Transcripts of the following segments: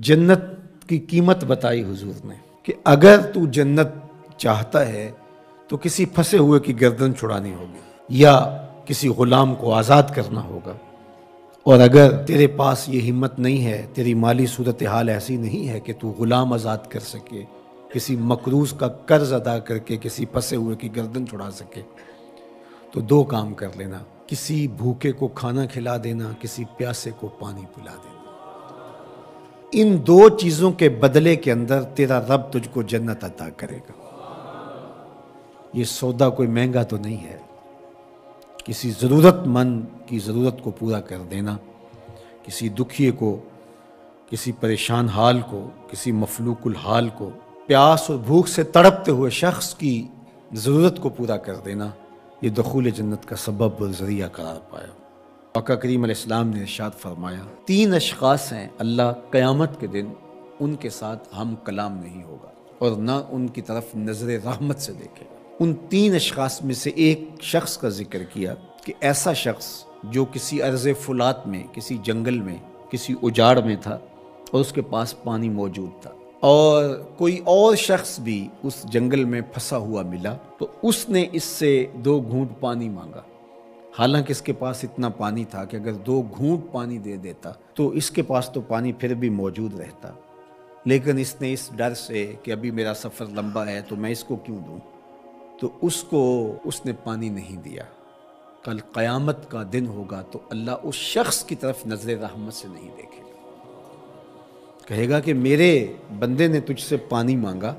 جنت کی قیمت بتائی حضور نے کہ اگر تو جنت چاہتا ہے تو کسی پھنسے ہوئے کی گردن چھڑانی ہوگی یا کسی غلام کو آزاد کرنا ہوگا، اور اگر تیرے پاس یہ ہمت نہیں ہے، تیری مالی صورتحال ایسی نہیں ہے کہ تو غلام آزاد کر سکے، کسی مقروض کا قرض ادا کر کے کسی پھنسے ہوئے کی گردن چھڑا سکے، تو دو کام کر لینا، کسی بھوکے کو کھانا کھلا دینا، کسی پیاسے کو پانی پلا دینا۔ ان دو چیزوں کے بدلے کے اندر تیرا رب تجھ کو جنت عطا کرے گا۔ یہ سودا کوئی مہنگا تو نہیں ہے، کسی ضرورت مند کی ضرورت کو پورا کر دینا، کسی دکھیے کو، کسی پریشان حال کو، کسی مفلوق الحال کو، پیاس اور بھوک سے تڑپتے ہوئے شخص کی ضرورت کو پورا کر دینا، یہ دخول جنت کا سبب اور ذریعہ قرار پایا۔ آقا کریم علیہ السلام نے ارشاد فرمایا، 3 اشخاص ہیں اللہ قیامت کے دن ان کے ساتھ ہم کلام نہیں ہوگا اور نہ ان کی طرف نظر رحمت سے دیکھے گا۔ ان 3 اشخاص میں سے ایک شخص کا ذکر کیا کہ ایسا شخص جو کسی ارض فلات میں، کسی جنگل میں، کسی اجاڑ میں تھا اور اس کے پاس پانی موجود تھا، اور کوئی اور شخص بھی اس جنگل میں پھنسا ہوا ملا تو اس نے اس سے 2 گھونٹ پانی مانگا، حالانکہ اس کے پاس اتنا پانی تھا کہ اگر 2 گھونٹ پانی دے دیتا تو اس کے پاس تو پانی پھر بھی موجود رہتا، لیکن اس نے اس ڈر سے کہ ابھی میرا سفر لمبا ہے تو میں اس کو کیوں دوں، تو اس نے پانی نہیں دیا۔ کل قیامت کا دن ہوگا تو اللہ اس شخص کی طرف نظر رحمت سے نہیں دیکھے گا، کہے گا کہ میرے بندے نے تجھ سے پانی مانگا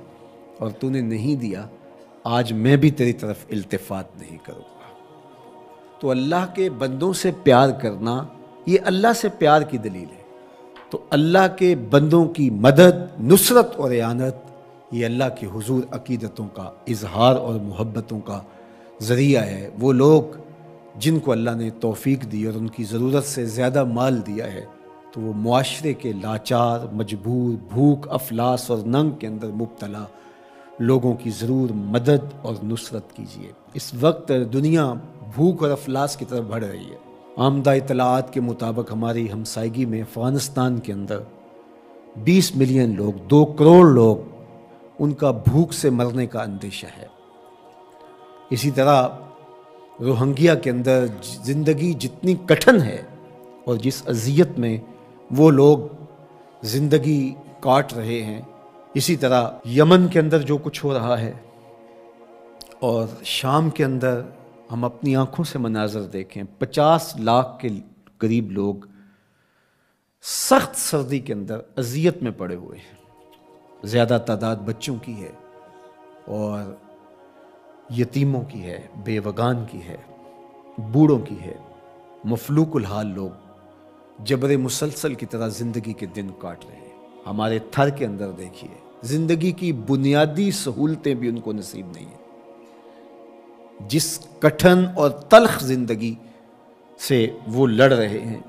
اور تو نے نہیں دیا، آج میں بھی تیری طرف التفات نہیں کروں گا۔ تو اللہ کے بندوں سے پیار کرنا یہ اللہ سے پیار کی دلیل ہے، تو اللہ کے بندوں کی مدد، نصرت اور اعانت یہ اللہ کے حضور عقیدتوں کا اظہار اور محبتوں کا ذریعہ ہے۔ وہ لوگ جن کو اللہ نے توفیق دی اور ان کی ضرورت سے زیادہ مال دیا ہے تو وہ معاشرے کے لاچار، مجبور، بھوک، افلاس اور ننگ کے اندر مبتلا لوگوں کی ضرور مدد اور نصرت کیجیے۔ اس وقت دنیا بھوک اور افلاس کی طرف بڑھ رہی ہے۔ آمدہ اطلاعات کے مطابق ہماری ہمسائیگی میں افغانستان کے اندر 20 ملین لوگ، 2 کروڑ لوگ، ان کا بھوک سے مرنے کا اندیشہ ہے۔ اسی طرح روہنگیا کے اندر زندگی جتنی کٹھن ہے اور جس اذیت میں وہ لوگ زندگی کاٹ رہے ہیں، اسی طرح یمن کے اندر جو کچھ ہو رہا ہے اور شام کے اندر ہم اپنی آنکھوں سے مناظر دیکھیں، 50 لاکھ کے قریب لوگ سخت سردی کے اندر اذیت میں پڑے ہوئے ہیں۔ زیادہ تعداد بچوں کی ہے اور یتیموں کی ہے، بیوگان کی ہے، بوڑھوں کی ہے، مفلوق الحال لوگ جبر مسلسل کی طرح زندگی کے دن کاٹ رہے ہیں۔ ہمارے تھر کے اندر دیکھیے، زندگی کی بنیادی سہولتیں بھی ان کو نصیب نہیں ہیں۔ جس کٹھن اور تلخ زندگی سے وہ لڑ رہے ہیں،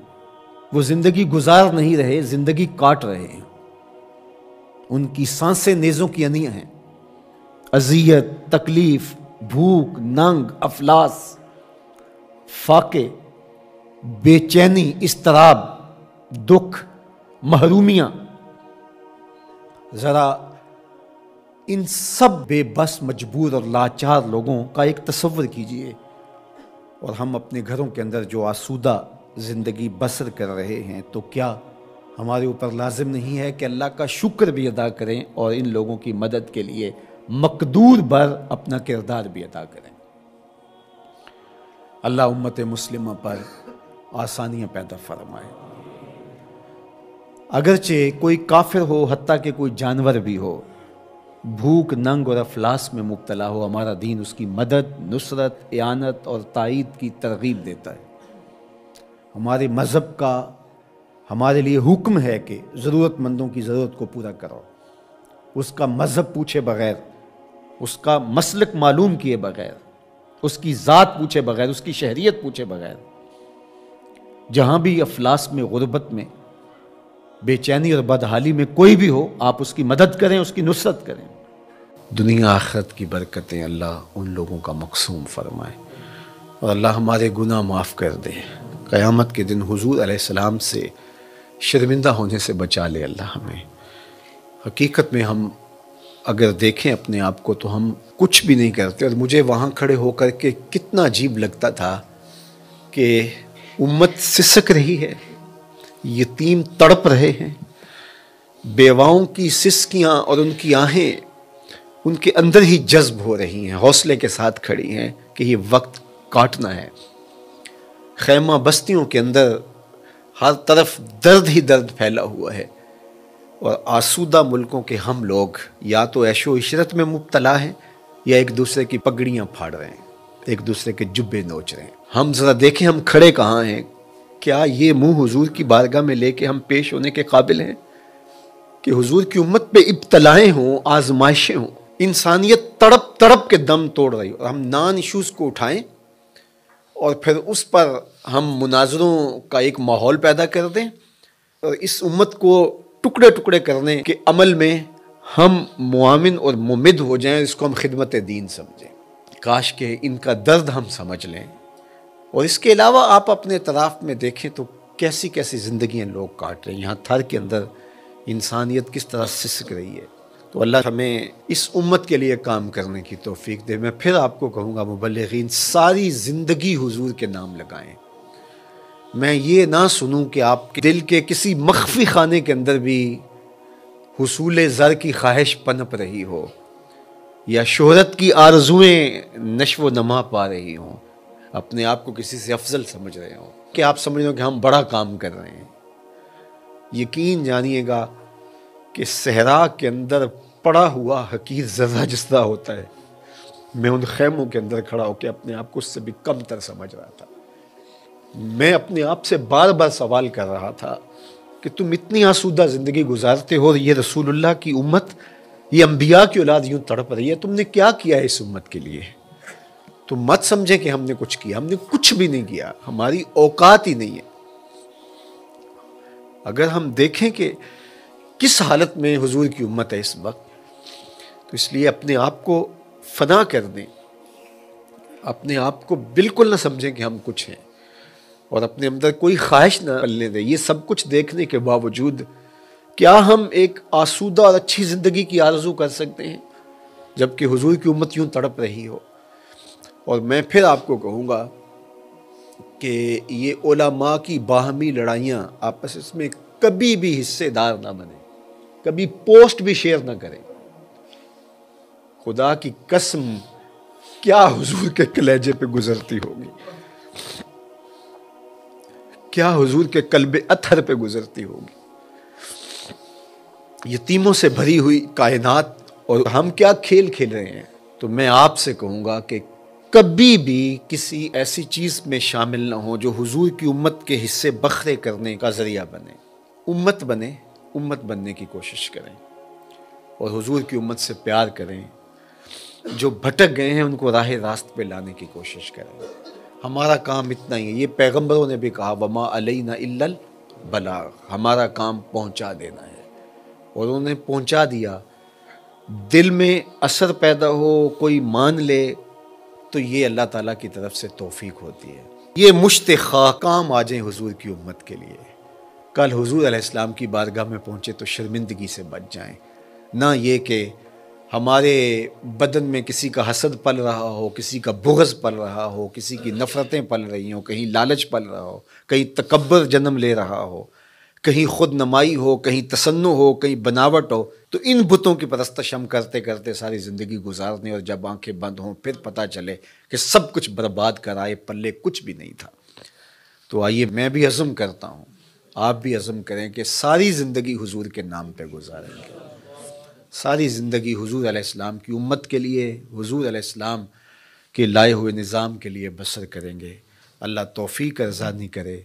وہ زندگی گزار نہیں رہے، زندگی کاٹ رہے ہیں۔ ان کی سانسیں نیزوں کی انیاں ہیں۔ اذیت، تکلیف، بھوک، ننگ، افلاس، فاقے، بے چینی، اضطراب، دکھ، محرومیاں، ذرا ان سب بے بس، مجبور اور لاچار لوگوں کا ایک تصور کیجئے، اور ہم اپنے گھروں کے اندر جو آسودہ زندگی بسر کر رہے ہیں، تو کیا ہمارے اوپر لازم نہیں ہے کہ اللہ کا شکر بھی ادا کریں اور ان لوگوں کی مدد کے لیے مقدور بر اپنا کردار بھی ادا کریں؟ اللہ امت مسلمہ پر آسانیاں پیدا فرمائے۔ اگرچہ کوئی کافر ہو، حتیٰ کہ کوئی جانور بھی ہو، بھوک، ننگ اور افلاس میں مبتلا ہو، ہمارا دین اس کی مدد، نصرت، اعانت اور تائید کی ترغیب دیتا ہے۔ ہمارے مذہب کا ہمارے لیے حکم ہے کہ ضرورت مندوں کی ضرورت کو پورا کرو، اس کا مذہب پوچھے بغیر، اس کا مسلک معلوم کیے بغیر، اس کی ذات پوچھے بغیر، اس کی شہریت پوچھے بغیر۔ جہاں بھی افلاس میں، غربت میں، بے چینی اور بدحالی میں کوئی بھی ہو، آپ اس کی مدد کریں، اس کی نصرت کریں۔ دنیا آخرت کی برکتیں اللہ ان لوگوں کا مقسوم فرمائے، اور اللہ ہمارے گناہ معاف کر دے۔ قیامت کے دن حضور علیہ السلام سے شرمندہ ہونے سے بچا لے اللہ ہمیں۔ حقیقت میں ہم اگر دیکھیں اپنے آپ کو تو ہم کچھ بھی نہیں کرتے، اور مجھے وہاں کھڑے ہو کر کے کتنا عجیب لگتا تھا کہ امت سسک رہی ہے، یتیم تڑپ رہے ہیں، بیواؤں کی سسکیاں اور ان کی آہیں ان کے اندر ہی جذب ہو رہی ہیں، حوصلے کے ساتھ کھڑی ہیں کہ یہ وقت کاٹنا ہے۔ خیمہ بستیوں کے اندر ہر طرف درد ہی درد پھیلا ہوا ہے، اور آسودہ ملکوں کے ہم لوگ یا تو عیش و عشرت میں مبتلا ہیں یا ایک دوسرے کی پگڑیاں پھاڑ رہے ہیں، ایک دوسرے کے جبے نوچ رہے ہیں۔ ہم ذرا دیکھیں ہم کھڑے کہاں ہیں؟ کیا یہ منہ حضور کی بارگاہ میں لے کے ہم پیش ہونے کے قابل ہیں کہ حضور کی امت پہ ابتلائیں ہوں، آزمائشیں ہوں، انسانیت تڑپ تڑپ کے دم توڑ رہی ہو، اور ہم نان ایشوز کو اٹھائیں اور پھر اس پر ہم مناظروں کا ایک ماحول پیدا کر دیں، اور اس امت کو ٹکڑے ٹکڑے کرنے کے عمل میں ہم معاون اور ممد ہو جائیں، اس کو ہم خدمت دین سمجھیں۔ کاش کہ ان کا درد ہم سمجھ لیں۔ اور اس کے علاوہ آپ اپنے اطراف میں دیکھیں تو کیسی کیسی زندگیاں لوگ کاٹ رہے ہیں، یہاں تھر کے اندر انسانیت کس طرح سسک رہی ہے۔ تو اللہ ہمیں اس امت کے لیے کام کرنے کی توفیق دے۔ میں پھر آپ کو کہوں گا مبلغین ساری زندگی حضور کے نام لگائیں۔ میں یہ نہ سنوں کہ آپ کے دل کے کسی مخفی خانے کے اندر بھی حصول زر کی خواہش پنپ رہی ہو، یا شہرت کی آرزوئیں نشو و نما پا رہی ہوں، اپنے آپ کو کسی سے افضل سمجھ رہے ہوں، کہ آپ سمجھ رہے ہو کہ ہم بڑا کام کر رہے ہیں۔ یقین جانیے گا کہ صحرا کے اندر پڑا ہوا حقیر ذرہ جس طرح ہوتا ہے، میں ان خیموں کے اندر کھڑا ہو کے اپنے آپ کو اس سے بھی کم تر سمجھ رہا تھا۔ میں اپنے آپ سے بار بار سوال کر رہا تھا کہ تم اتنی آسودہ زندگی گزارتے ہو، یہ رسول اللہ کی امت، یہ انبیاء کی اولاد یوں تڑپ رہی ہے، تم نے کیا کیا ہے اس امت کے لیے؟ تم مت سمجھے کہ ہم نے کچھ کیا، ہم نے کچھ بھی نہیں کیا، ہماری اوقات ہی نہیں ہے۔ اگر ہم دیکھیں کہ کس حالت میں حضور کی امت ہے اس وقت، تو اس لیے اپنے آپ کو فنا کر دیں، اپنے آپ کو بالکل نہ سمجھیں کہ ہم کچھ ہیں، اور اپنے اندر کوئی خواہش نہ پلنے دیں۔ یہ سب کچھ دیکھنے کے باوجود کیا ہم ایک آسودہ اور اچھی زندگی کی آرزو کر سکتے ہیں جبکہ حضور کی امت یوں تڑپ رہی ہو؟ اور میں پھر آپ کو کہوں گا کہ یہ علماء کی باہمی لڑائیاں آپس میں کبھی بھی حصے دار نہ بنیں، کبھی پوسٹ بھی شیئر نہ کریں۔ خدا کی قسم کیا حضور کے کلیجے پہ گزرتی ہوگی، کیا حضور کے قلب اطہر پہ گزرتی ہوگی۔ یتیموں سے بھری ہوئی کائنات، اور ہم کیا کھیل کھیل رہے ہیں۔ تو میں آپ سے کہوں گا کہ کبھی بھی کسی ایسی چیز میں شامل نہ ہو جو حضور کی امت کے حصے بکھرے کرنے کا ذریعہ بنے۔ امت بنے، امت بننے کی کوشش کریں، اور حضور کی امت سے پیار کریں۔ جو بھٹک گئے ہیں ان کو راہ راست پہ لانے کی کوشش کریں۔ ہمارا کام اتنا ہی ہے، یہ پیغمبروں نے بھی کہا وما علینا الا البلاغ، ہمارا کام پہنچا دینا ہے، اور انہوں نے پہنچا دیا۔ دل میں اثر پیدا ہو، کوئی مان لے، تو یہ اللہ تعالیٰ کی طرف سے توفیق ہوتی ہے۔ یہ مشت خواہ کام آ جائیں حضور کی امت کے لیے، کل حضور علیہ السلام کی بارگاہ میں پہنچے تو شرمندگی سے بچ جائیں، نہ یہ کہ ہمارے بدن میں کسی کا حسد پل رہا ہو، کسی کا بغض پل رہا ہو، کسی کی نفرتیں پل رہی ہوں، کہیں لالچ پل رہا ہو، کہیں تکبر جنم لے رہا ہو، کہیں خود نمائی ہو، کہیں تصنع ہو، کہیں بناوٹ ہو، تو ان بتوں کی پرستش ہم کرتے کرتے ساری زندگی گزارنے، اور جب آنکھیں بند ہوں پھر پتہ چلے کہ سب کچھ برباد کرائے، پلے کچھ بھی نہیں تھا۔ تو آئیے میں بھی عزم کرتا ہوں، آپ بھی عزم کریں کہ ساری زندگی حضور کے نام پہ گزاریں گے، ساری زندگی حضور علیہ السلام کی امت کے لیے، حضور علیہ السلام کے لائے ہوئے نظام کے لیے بسر کریں گے۔ اللہ توفیق ارزانی کرے۔